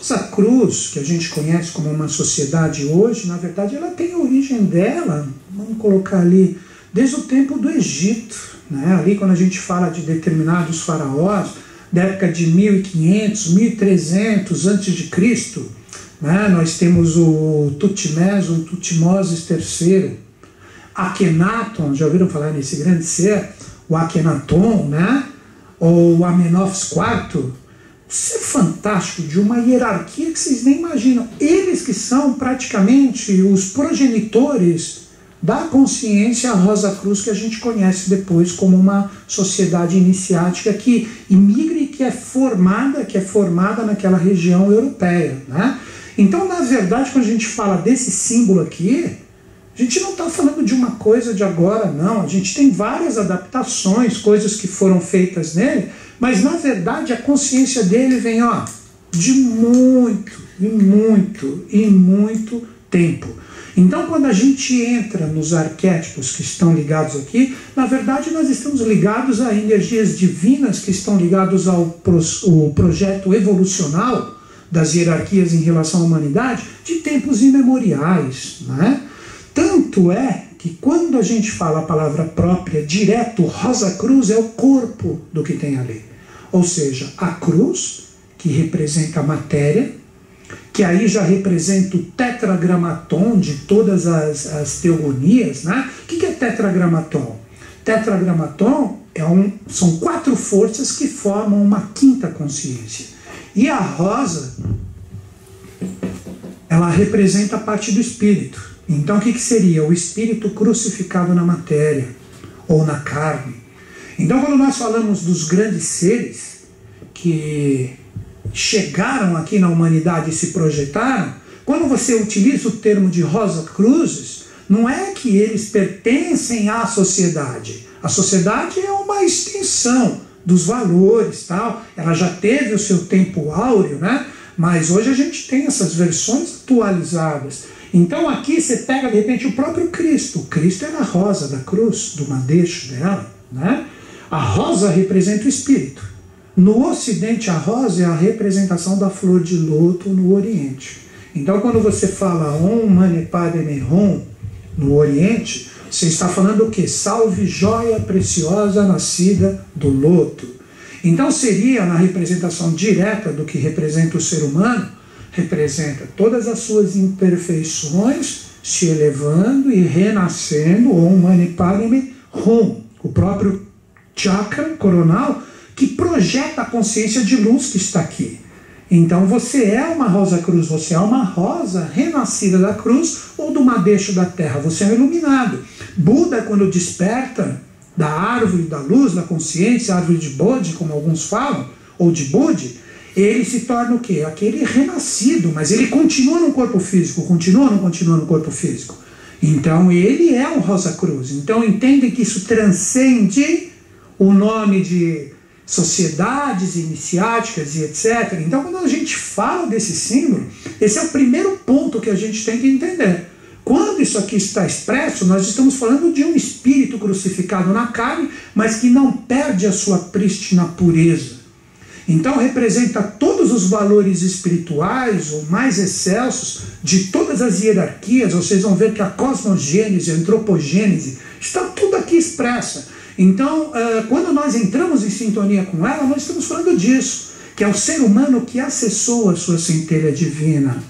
Rosa Cruz, que a gente conhece como uma sociedade hoje, na verdade ela tem a origem dela, vamos colocar ali, desde o tempo do Egito, né? Ali quando a gente fala de determinados faraós, da época de 1500, 1300 a.C., né? Nós temos o Tutmés, o Tutmoses III, Akhenaton, já ouviram falar nesse grande ser? O Akhenaton, né? Ou Amenófis IV, ser fantástico, de uma hierarquia que vocês nem imaginam. Eles que são praticamente os progenitores da consciência Rosa Cruz que a gente conhece depois como uma sociedade iniciática que imigra e que é formada naquela região europeia, né? Então, na verdade, quando a gente fala desse símbolo aqui, a gente não está falando de uma coisa de agora, não. A gente tem várias adaptações, coisas que foram feitas nele, mas na verdade a consciência dele vem, ó, de muito, e muito, e muito tempo. Então, quando a gente entra nos arquétipos que estão ligados aqui, na verdade nós estamos ligados a energias divinas que estão ligados ao projeto evolucional das hierarquias em relação à humanidade de tempos imemoriais, né? Tanto é que quando a gente fala a palavra própria, direto, Rosa Cruz é o corpo do que tem ali. Ou seja, a cruz, que representa a matéria, que aí já representa o tetragramaton de todas as teogonias, né? O que é tetragramaton? Tetragramaton são 4 forças que formam uma quinta consciência. E a rosa, ela representa a parte do espírito. Então o que seria? O espírito crucificado na matéria, ou na carne. Então quando nós falamos dos grandes seres que chegaram aqui na humanidade e se projetaram, quando você utiliza o termo de Rosa Cruzes, não é que eles pertencem à sociedade. A sociedade é uma extensão dos valores, tal. Ela já teve o seu tempo áureo, né? Mas hoje a gente tem essas versões atualizadas. Então aqui você pega de repente o próprio Cristo. O Cristo era a rosa da cruz, do madeixo dela, né? A rosa representa o espírito. No Ocidente a rosa é a representação da flor de loto no Oriente. Então quando você fala Om Mani Padme Hum no Oriente, você está falando o quê? Salve joia preciosa nascida do loto. Então seria na representação direta do que representa o ser humano, representa todas as suas imperfeições se elevando e renascendo, Om Mani Padme Hum, o próprio chakra coronal que projeta a consciência de luz que está aqui. Então você é uma Rosa Cruz, você é uma rosa renascida da cruz ou do madeixo da terra, você é um iluminado. Buda, quando desperta da árvore da luz, da consciência, árvore de Bodhi, como alguns falam, ou de Budi, ele se torna o quê? Aquele renascido, mas ele continua no corpo físico, continua ou não continua no corpo físico? Então ele é um Rosa Cruz. Então entendem que isso transcende o nome de sociedades iniciáticas e etc. Então quando a gente fala desse símbolo, esse é o primeiro ponto que a gente tem que entender. Quando isso aqui está expresso, nós estamos falando de um espírito crucificado na carne, mas que não perde a sua prístina pureza. Então representa todos os valores espirituais, ou mais excelsos, de todas as hierarquias. Vocês vão ver que a cosmogênese, a antropogênese, está tudo aqui expressa. Então, quando nós entramos em sintonia com ela, nós estamos falando disso, que é o ser humano que acessou a sua centelha divina.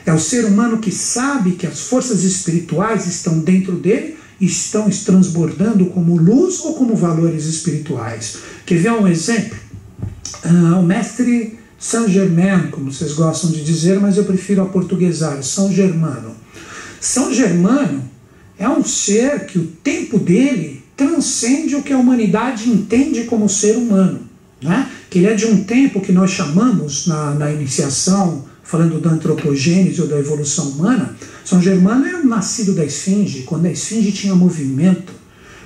É o ser humano que sabe que as forças espirituais estão dentro dele e estão transbordando como luz ou como valores espirituais. Quer ver um exemplo? O mestre Saint Germain, como vocês gostam de dizer, mas eu prefiro aportuguesar, São Germano. São Germano é um ser que o tempo dele transcende o que a humanidade entende como ser humano, né? Que ele é de um tempo que nós chamamos na iniciação, falando da antropogênese ou da evolução humana. São Germano é um nascido da esfinge, quando a esfinge tinha movimento,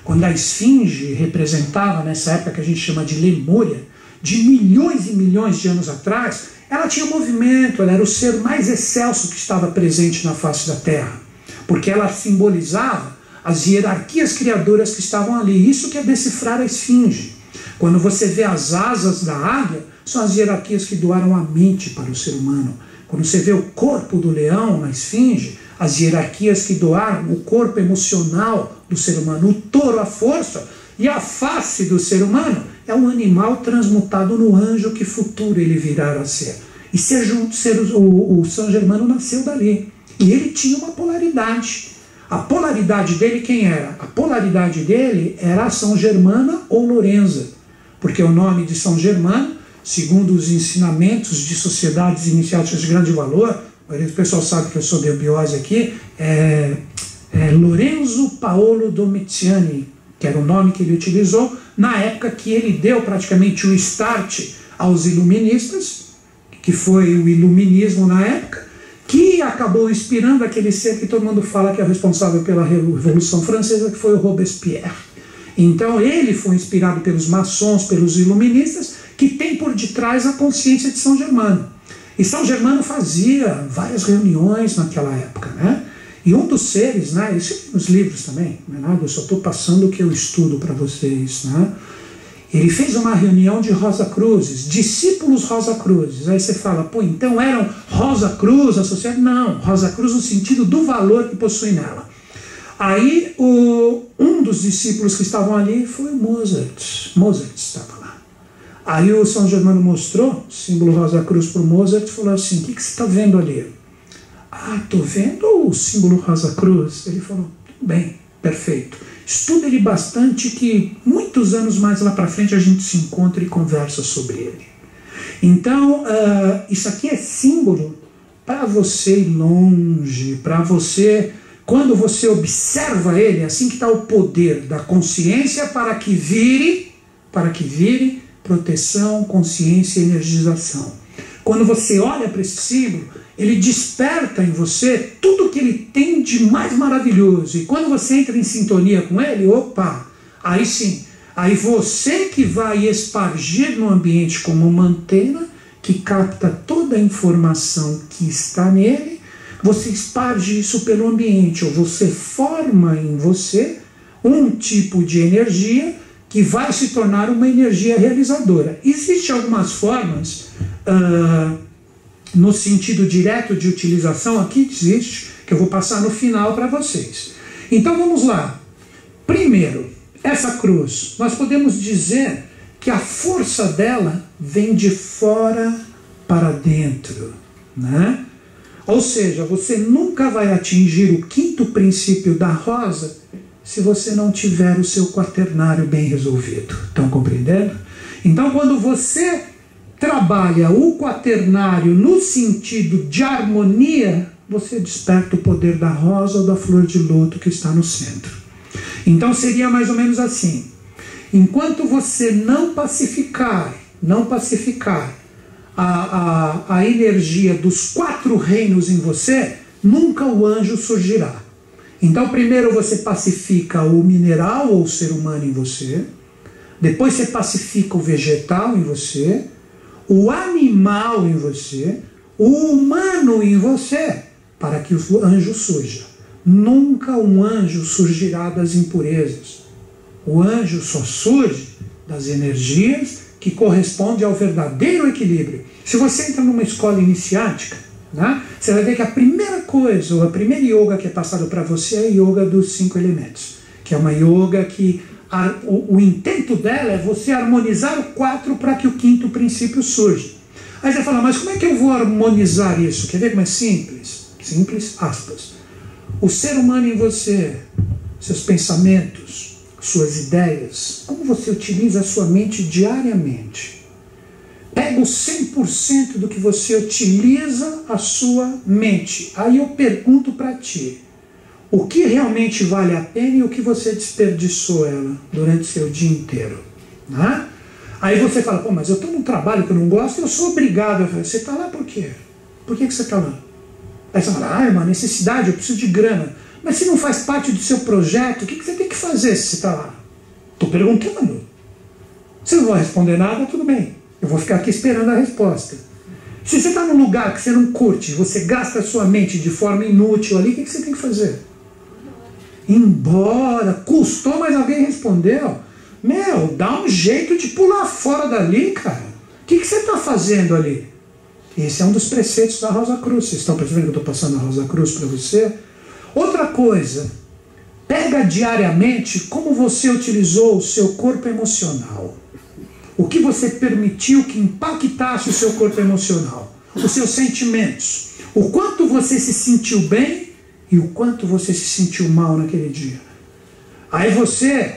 quando a esfinge representava, nessa época que a gente chama de Lemúria, de milhões e milhões de anos atrás, ela tinha movimento, ela era o ser mais excelso que estava presente na face da Terra, porque ela simbolizava as hierarquias criadoras que estavam ali. Isso que é decifrar a esfinge. Quando você vê as asas da águia, são as hierarquias que doaram a mente para o ser humano. Quando você vê o corpo do leão na esfinge, as hierarquias que doaram, o corpo emocional do ser humano, o touro, a força, e a face do ser humano é um animal transmutado no anjo que futuro ele virá a ser. E o São Germano nasceu dali. E ele tinha uma polaridade. A polaridade dele quem era? A polaridade dele era a São Germana ou Lorenza. Porque o nome de São Germano, segundo os ensinamentos de sociedades iniciáticas de grande valor, o pessoal sabe que eu sou de biose aqui, é Lorenzo Paolo Domitiani, que era o nome que ele utilizou na época que ele deu praticamente o start aos iluministas, que foi o iluminismo na época, que acabou inspirando aquele ser que todo mundo fala que é responsável pela Revolução Francesa, que foi o Robespierre. Então ele foi inspirado pelos maçons, pelos iluministas, que tem por detrás a consciência de São Germano. E São Germano fazia várias reuniões naquela época, né? E um dos seres, né, isso nos livros também, não é nada, eu só estou passando o que eu estudo para vocês, né? Ele fez uma reunião de Rosa Cruzes, discípulos Rosa Cruzes. Aí você fala, pô, então eram Rosa Cruz associados? Não, Rosa Cruz no sentido do valor que possui nela. Aí um dos discípulos que estavam ali foi o Mozart. Mozart estava lá. Aí o São Germano mostrou o símbolo Rosa Cruz para o Mozart e falou assim, o que você está vendo ali? Ah, estou vendo o símbolo Rosa Cruz. Ele falou, tudo bem, perfeito. Estuda ele bastante que muitos anos mais lá para frente a gente se encontra e conversa sobre ele. Então, isso aqui é símbolo para você ir longe, para você, quando você observa ele, assim que está o poder da consciência para que vire proteção, consciência e energização. Quando você olha para esse símbolo, ele desperta em você tudo que ele tem de mais maravilhoso. E quando você entra em sintonia com ele, opa, aí sim, aí você que vai espargir no ambiente como uma antena que capta toda a informação que está nele, você esparge isso pelo ambiente, ou você forma em você um tipo de energia que vai se tornar uma energia realizadora. Existem algumas formas, no sentido direto de utilização, aqui existe, que eu vou passar no final para vocês. Então vamos lá. Primeiro, essa cruz, nós podemos dizer que a força dela vem de fora para dentro, né? Ou seja, você nunca vai atingir o quinto princípio da rosa se você não tiver o seu quaternário bem resolvido. Estão compreendendo? Então, quando você trabalha o quaternário no sentido de harmonia, você desperta o poder da rosa ou da flor de loto que está no centro. Então, seria mais ou menos assim. Enquanto você não pacificar a energia dos 4 reinos em você, nunca o anjo surgirá. Então primeiro você pacifica o mineral ou o ser humano em você, depois você pacifica o vegetal em você, o animal em você, o humano em você, para que o anjo surja. Nunca um anjo surgirá das impurezas. O anjo só surge das energias que correspondem ao verdadeiro equilíbrio. Se você entra numa escola iniciática, né, você vai ver que a primeira coisa, ou a primeira yoga que é passada para você é a yoga dos 5 elementos, que é uma yoga que o intento dela é você harmonizar o 4 para que o quinto princípio surja. Aí você fala, mas como é que eu vou harmonizar isso? Quer ver como é simples? Simples, aspas. O ser humano em você, seus pensamentos, suas ideias, como você utiliza a sua mente diariamente. Pega o 100% do que você utiliza a sua mente. Aí eu pergunto para ti, o que realmente vale a pena e o que você desperdiçou ela durante o seu dia inteiro? Né? Aí você fala, pô, mas eu estou num trabalho que eu não gosto e eu sou obrigado. Eu falo, você está lá por quê? Por que você está lá? Aí você fala, é uma necessidade, eu preciso de grana. Mas se não faz parte do seu projeto, o que você tem que fazer se você está lá? Estou perguntando. Se não vai responder nada, tudo bem. Eu vou ficar aqui esperando a resposta. Se você está num lugar que você não curte, você gasta a sua mente de forma inútil ali, o que você tem que fazer? Embora. Custou, mas alguém respondeu. Meu, dá um jeito de pular fora dali, cara. O que você está fazendo ali? Esse é um dos preceitos da Rosa Cruz. Vocês estão percebendo que eu estou passando a Rosa Cruz para você? Outra coisa, pega diariamente como você utilizou o seu corpo emocional. O que você permitiu que impactasse o seu corpo emocional. Os seus sentimentos. O quanto você se sentiu bem e o quanto você se sentiu mal naquele dia. Aí você,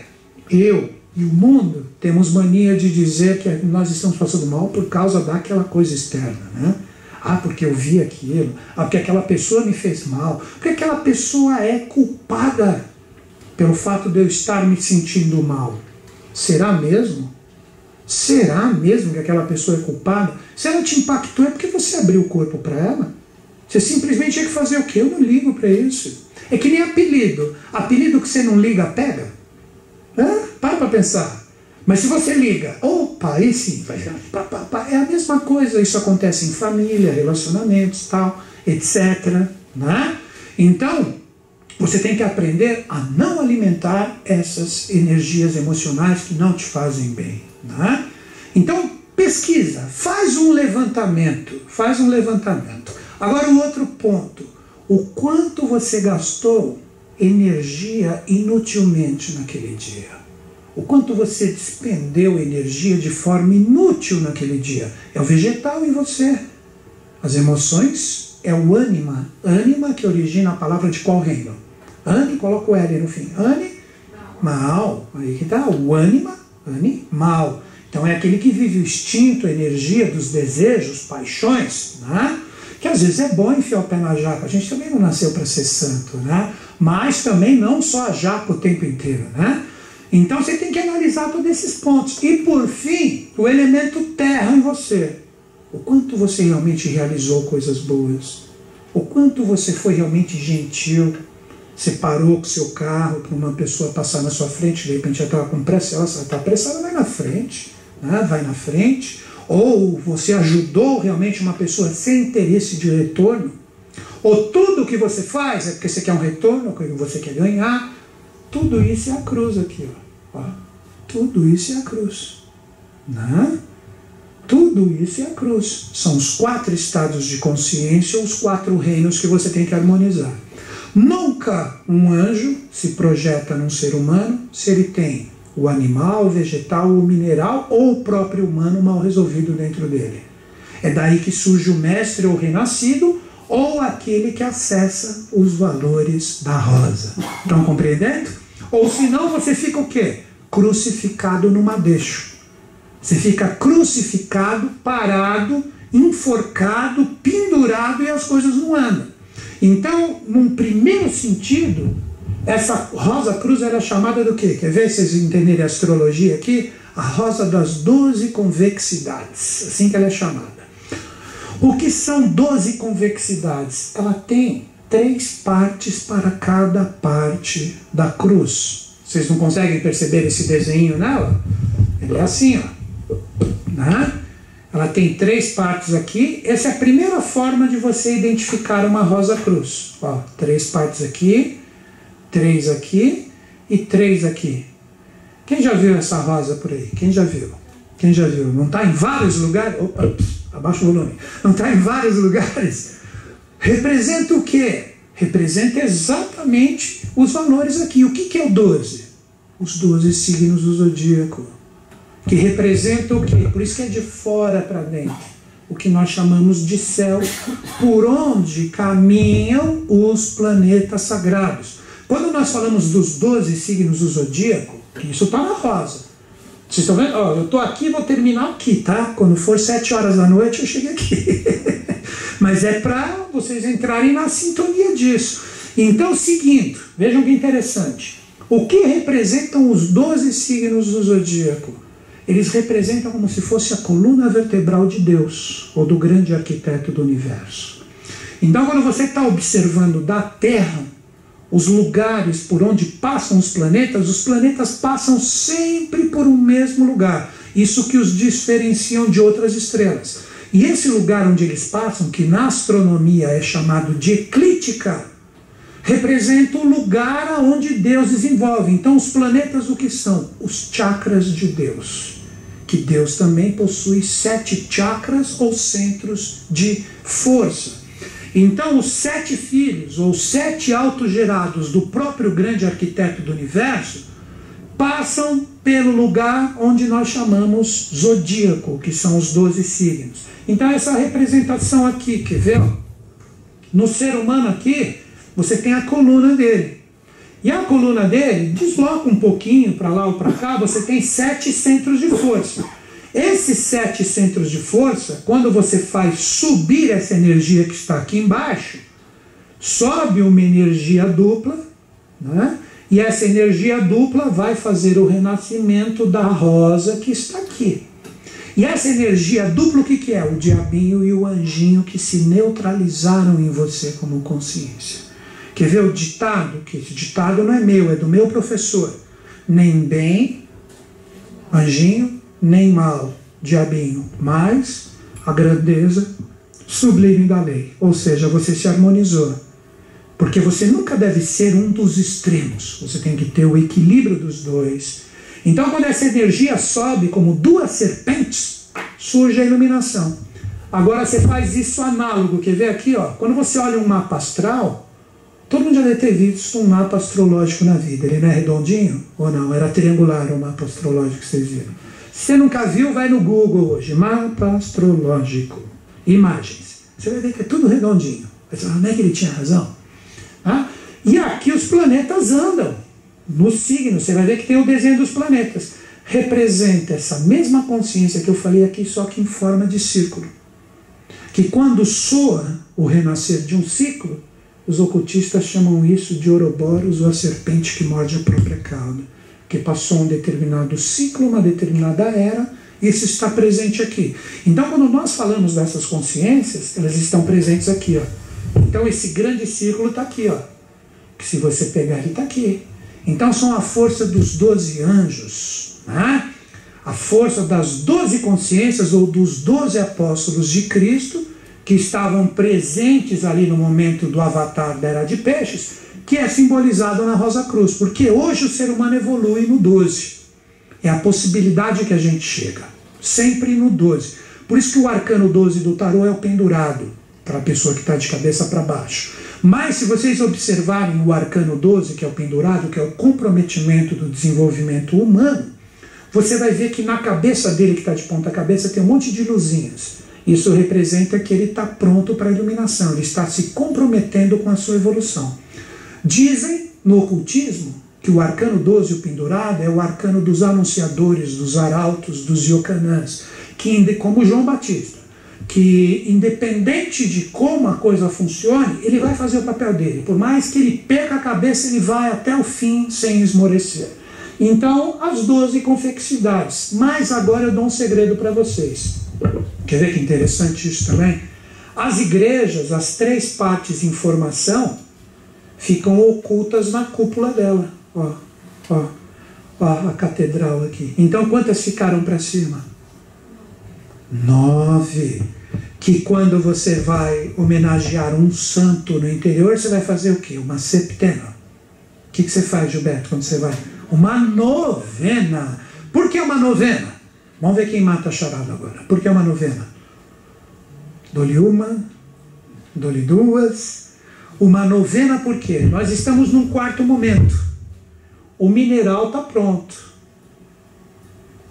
eu e o mundo temos mania de dizer que nós estamos passando mal por causa daquela coisa externa, né? Ah, porque eu vi aquilo. Ah, porque aquela pessoa me fez mal. Porque aquela pessoa é culpada pelo fato de eu estar me sentindo mal. Será mesmo? Será mesmo que aquela pessoa é culpada? Se ela te impactou é porque você abriu o corpo para ela. Você simplesmente tinha que fazer o quê? Eu não ligo para isso. É que nem apelido. Apelido que você não liga, pega. Para pensar. Mas se você liga, opa, aí sim, vai, é a mesma coisa. Isso acontece em família, relacionamentos, tal, etc. Né? Então, você tem que aprender a não alimentar essas energias emocionais que não te fazem bem. Né? Então, pesquisa, faz um levantamento. Agora, o outro ponto. O quanto você gastou energia inutilmente naquele dia. O quanto você despendeu energia de forma inútil naquele dia. É o vegetal em você. As emoções é o ânima. Ânima que origina a palavra de qual reino? Ani, coloca o L no fim. Animal. Aí que tá. O ânima, animal. Então é aquele que vive o instinto, a energia dos desejos, paixões, né? Que às vezes é bom enfiar o pé na jaca. A gente também não nasceu para ser santo, né? Mas também não só a jaca o tempo inteiro, né? Então você tem que analisar todos esses pontos. E por fim, o elemento terra em você. O quanto você realmente realizou coisas boas. O quanto você foi realmente gentil. Você parou com o seu carro para uma pessoa passar na sua frente, de repente ela estava com pressa, ela está apressada, vai na frente, né? Vai na frente. Ou você ajudou realmente uma pessoa sem interesse de retorno. Ou tudo o que você faz é porque você quer um retorno, porque você quer ganhar. Tudo isso é a cruz aqui. Ó. Tudo isso é a cruz. Né? Tudo isso é a cruz. São os 4 estados de consciência, os 4 reinos que você tem que harmonizar. Nunca um anjo se projeta num ser humano se ele tem o animal, o vegetal, o mineral ou o próprio humano mal resolvido dentro dele. É daí que surge o mestre ou renascido ou aquele que acessa os valores da rosa. Estão compreendendo? Ou senão você fica o quê? Crucificado no madeixo. Você fica crucificado, parado, enforcado, pendurado e as coisas não andam. Então, num primeiro sentido, essa Rosa Cruz era chamada do quê? Quer ver vocês entenderem a astrologia aqui? A rosa das 12 convexidades, assim que ela é chamada. O que são 12 convexidades? Ela tem 3 partes para cada parte da cruz. Vocês não conseguem perceber esse desenho nela? Ele é assim, ó. Né? Ela tem 3 partes aqui. Essa é a primeira forma de você identificar uma Rosa Cruz. Ó, 3 partes aqui, 3 aqui e 3 aqui. Quem já viu essa rosa por aí? Quem já viu? Quem já viu? Não está em vários lugares? Opa, abaixa o volume. Não está em vários lugares? Representa o quê? Representa exatamente os valores aqui. O que é o 12? Os 12 signos do zodíaco. Que representa o quê? Por isso que é de fora para dentro. O que nós chamamos de céu, por onde caminham os planetas sagrados. Quando nós falamos dos 12 signos do zodíaco, isso está na rosa. Vocês estão vendo? Ó, eu estou aqui e vou terminar aqui, tá? Quando for 7 horas da noite eu chego aqui. Mas é para vocês entrarem na sintonia disso. Então, seguindo, vejam que interessante. O que representam os 12 signos do zodíaco? Eles representam como se fosse a coluna vertebral de Deus, ou do grande arquiteto do universo. Então, quando você está observando da Terra, os lugares por onde passam os planetas passam sempre por um mesmo lugar. Isso que os diferenciam de outras estrelas. E esse lugar onde eles passam, que na astronomia é chamado de eclíptica, representa o lugar onde Deus desenvolve. Então os planetas o que são? Os chakras de Deus, que Deus também possui 7 chakras ou centros de força. Então os 7 filhos, ou 7 autogerados do próprio grande arquiteto do universo, passam pelo lugar onde nós chamamos zodíaco, que são os 12 signos. Então essa representação aqui, quer ver? No ser humano aqui, você tem a coluna dele. E a coluna dele, desloca um pouquinho para lá ou para cá, você tem 7 centros de força. Esses 7 centros de força, quando você faz subir essa energia que está aqui embaixo, sobe uma energia dupla, né? E essa energia dupla vai fazer o renascimento da rosa que está aqui. E essa energia dupla, o que é? O diabinho e o anjinho que se neutralizaram em você como consciência. Quer ver o ditado? Que esse ditado não é meu, é do meu professor. Nem bem, anjinho, nem mal, diabinho, mas a grandeza sublime da lei. Ou seja, você se harmonizou. Porque você nunca deve ser um dos extremos. Você tem que ter o equilíbrio dos dois. Então, quando essa energia sobe como 2 serpentes, surge a iluminação. Agora você faz isso análogo. Quer ver aqui? Ó, quando você olha um mapa astral, todo mundo já deve ter visto um mapa astrológico na vida. Ele não é redondinho? Ou não? Era triangular o mapa astrológico que vocês viram. Se você nunca viu, vai no Google hoje. Mapa astrológico. Imagens. Você vai ver que é tudo redondinho. Você fala, não é que ele tinha razão? Ah? E aqui os planetas andam. No signo, você vai ver que tem o desenho dos planetas. Representa essa mesma consciência que eu falei aqui, só que em forma de círculo. Que quando soa o renascer de um ciclo, os ocultistas chamam isso de Ouroboros, ou a serpente que morde a própria cauda. Que passou um determinado ciclo, uma determinada era, e isso está presente aqui. Então, quando nós falamos dessas consciências, elas estão presentes aqui, ó. Então, esse grande círculo está aqui, ó. Que se você pegar, ele está aqui. Então, são a força dos 12 anjos, né? A força das 12 consciências, ou dos 12 apóstolos de Cristo, que estavam presentes ali no momento do avatar da Era de Peixes, que é simbolizado na Rosa Cruz, porque hoje o ser humano evolui no 12. É a possibilidade que a gente chega, sempre no 12. Por isso que o arcano 12 do tarô é o pendurado, para a pessoa que está de cabeça para baixo. Mas se vocês observarem o arcano 12, que é o pendurado, que é o comprometimento do desenvolvimento humano, você vai ver que na cabeça dele, que está de ponta cabeça, tem um monte de luzinhas. Isso representa que ele está pronto para a iluminação, ele está se comprometendo com a sua evolução. Dizem no ocultismo que o arcano 12, o pendurado, é o arcano dos anunciadores, dos arautos, dos iocanãs, que, como João Batista, que independente de como a coisa funcione, ele vai fazer o papel dele. Por mais que ele perca a cabeça, ele vai até o fim sem esmorecer. Então, as 12 confexidades. Mas agora eu dou um segredo para vocês. Quer ver que interessante isso também? As igrejas, as 3 partes em formação, ficam ocultas na cúpula dela. Ó, ó, ó a catedral aqui. Então, quantas ficaram para cima? 9. Que quando você vai homenagear um santo no interior, você vai fazer o quê? Uma septena. O que você faz, Gilberto, quando você vai? Uma novena. Por que uma novena? Vamos ver quem mata a charada agora. Por que uma novena? Dou-lhe uma, dou-lhe 2. Uma novena por quê? Nós estamos num 4º momento. O mineral está pronto.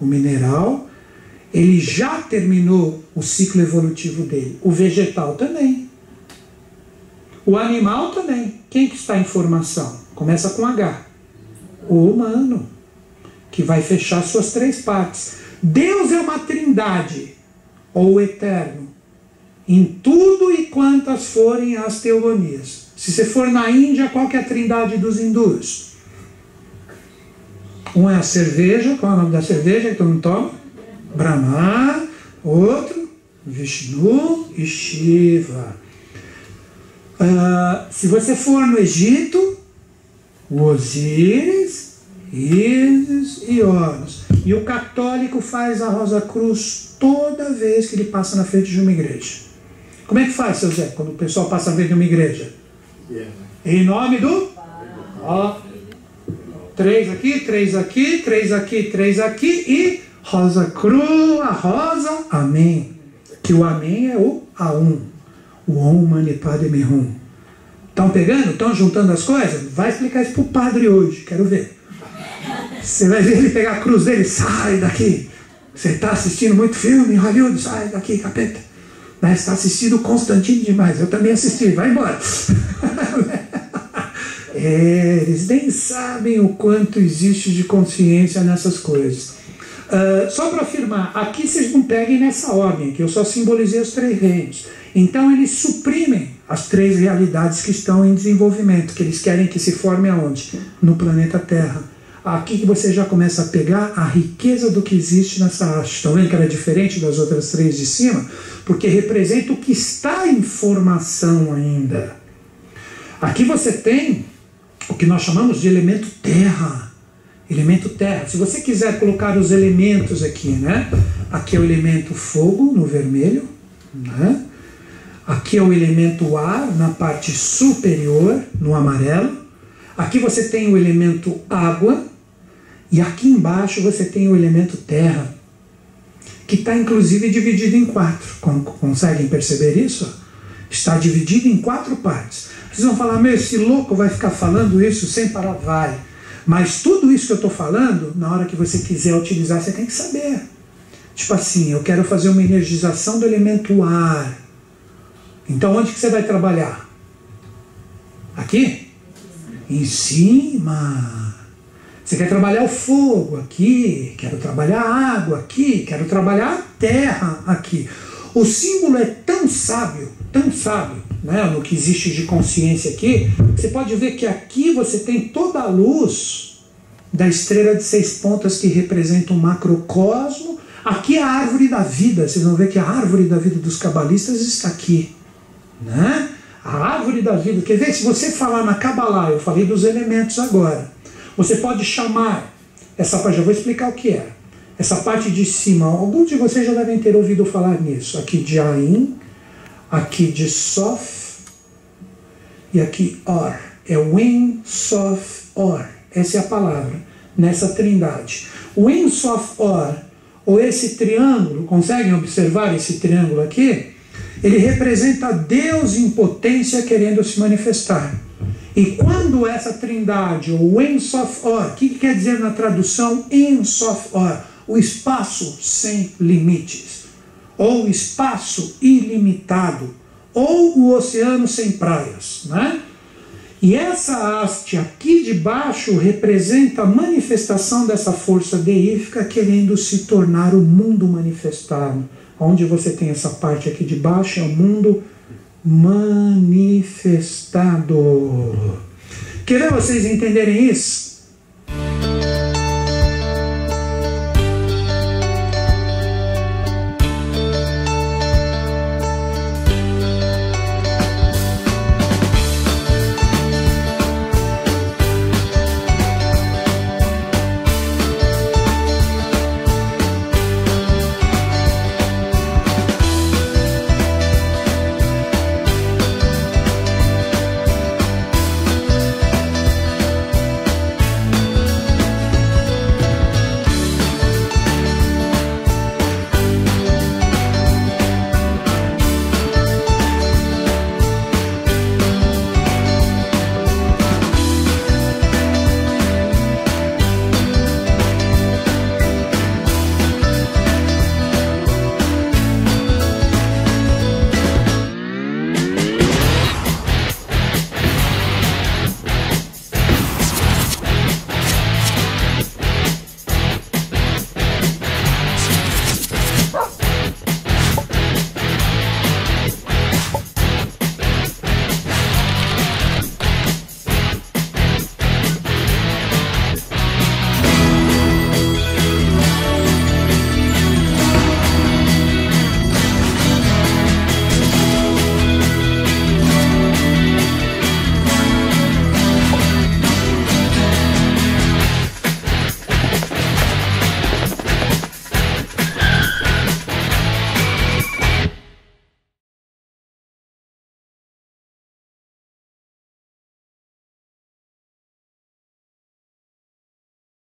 O mineral, ele já terminou o ciclo evolutivo dele. O vegetal também. O animal também. Quem que está em formação? Começa com H. O humano, que vai fechar suas 3 partes. Deus é uma trindade, ou eterno, em tudo e quantas forem as teogonias. Se você for na Índia, qual que é a trindade dos hindus? Um é a cerveja, qual é o nome da cerveja que todo mundo toma? Brahma. Outro, Vishnu e Shiva. Se você for no Egito, o Osíris, Ísis e Horus. E o católico faz a Rosa Cruz toda vez que ele passa na frente de uma igreja. Como é que faz, seu Zé, quando o pessoal passa na frente de uma igreja? Em nome do... Ó, 3 aqui, 3 aqui, 3 aqui, 3 aqui e Rosa crua, rosa, amém. Que o amém é o A1. O Om Mani Padme Hum. Estão pegando? Estão juntando as coisas? Vai explicar isso para o padre hoje, quero ver. Você vai ver ele pegar a cruz dele, sai daqui. Você está assistindo muito filme em Hollywood, sai daqui, capeta. Você está assistindo Constantino demais, eu também assisti, vai embora. Eles nem sabem o quanto existe de consciência nessas coisas. Só para afirmar, aqui vocês não peguem nessa ordem, que eu só simbolizei os 3 reinos. Então eles suprimem as 3 realidades que estão em desenvolvimento, que eles querem que se forme aonde? No planeta Terra. Aqui que você já começa a pegar a riqueza do que existe nessa haste. Estão vendo que ela é diferente das outras 3 de cima? Porque representa o que está em formação ainda. Aqui você tem o que nós chamamos de elemento terra. Elemento terra. Se você quiser colocar os elementos aqui, né? Aqui é o elemento fogo, no vermelho, né? Aqui é o elemento ar, na parte superior, no amarelo. Aqui você tem o elemento água. E aqui embaixo você tem o elemento terra, que está inclusive dividido em 4. Conseguem perceber isso? Está dividido em 4 partes. Vocês vão falar, meu, esse louco vai ficar falando isso sem parar? Vai. Mas tudo isso que eu estou falando, na hora que você quiser utilizar, você tem que saber. Tipo assim, eu quero fazer uma energização do elemento ar. Então onde que você vai trabalhar? Aqui? Em cima. Você quer trabalhar o fogo aqui, quero trabalhar a água aqui, quero trabalhar a terra aqui. O símbolo é tão sábio, né, no que existe de consciência aqui, você pode ver que aqui você tem toda a luz da estrela de 6 pontas que representa o macrocosmo. Aqui é a árvore da vida, vocês vão ver que a árvore da vida dos cabalistas está aqui, né? A árvore da vida, quer ver? Se você falar na Kabbalah, eu falei dos elementos agora, você pode chamar essa parte, já vou explicar o que é. Essa parte de cima, alguns de vocês já devem ter ouvido falar nisso. Aqui de Ain, aqui de Sof e aqui Or. É Win, Sof, Or. Essa é a palavra, nessa trindade. Win, Sof, Or, ou esse triângulo, conseguem observar esse triângulo aqui? Ele representa Deus em potência querendo se manifestar. E quando essa trindade, o En Sof Or, o que quer dizer na tradução En Sof Or? O espaço sem limites, ou o espaço ilimitado, ou o oceano sem praias, né? E essa haste aqui de baixo representa a manifestação dessa força deífica querendo se tornar o mundo manifestado. Onde você tem essa parte aqui de baixo é o mundo manifestado. Querer vocês entenderem isso?